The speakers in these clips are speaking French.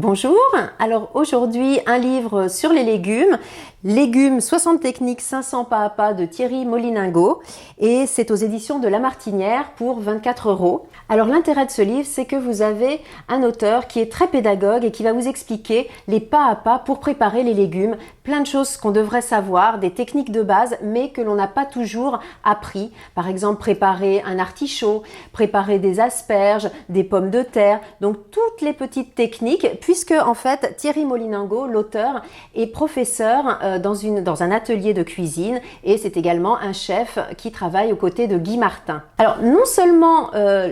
Bonjour, alors aujourd'hui un livre sur les légumes, Légumes 60 techniques 500 pas à pas de Thierry Moliningo, et c'est aux éditions de La Martinière pour 24 €. Alors l'intérêt de ce livre, c'est que vous avez un auteur qui est très pédagogue et qui va vous expliquer les pas à pas pour préparer les légumes, plein de choses qu'on devrait savoir, des techniques de base mais que l'on n'a pas toujours appris. Par exemple préparer un artichaut, préparer des asperges, des pommes de terre, donc toutes les petites techniques, puisque en fait Thierry Moliningo, l'auteur, est professeur dans un atelier de cuisine et c'est également un chef qui travaille aux côtés de Guy Martin. Alors non seulement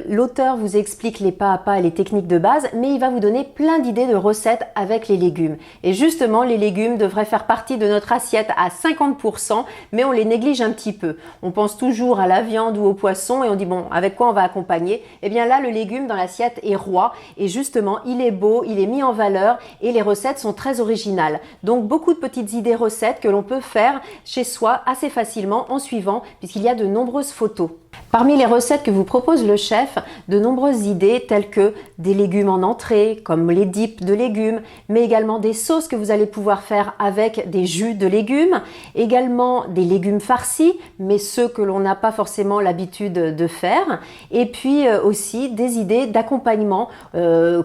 l'auteur vous explique les pas à pas et les techniques de base, mais il va vous donner plein d'idées de recettes avec les légumes. Et justement, les légumes devraient faire partie de notre assiette à 50%, mais on les néglige un petit peu. On pense toujours à la viande ou au poisson et on dit bon, avec quoi on va accompagner? Eh bien là, le légume dans l'assiette est roi et justement, il est beau, il est mis en valeur et les recettes sont très originales. Donc beaucoup de petites idées recettes que l'on peut faire chez soi assez facilement en suivant, puisqu'il y a de nombreuses photos. Parmi les recettes que vous propose le chef, de nombreuses idées telles que des légumes en entrée, comme les dips de légumes, mais également des sauces que vous allez pouvoir faire avec des jus de légumes, également des légumes farcis, mais ceux que l'on n'a pas forcément l'habitude de faire, et puis aussi des idées d'accompagnement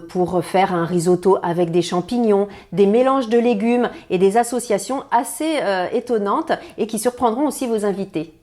pour faire un risotto avec des champignons, des mélanges de légumes et des associations assez étonnantes et qui surprendront aussi vos invités.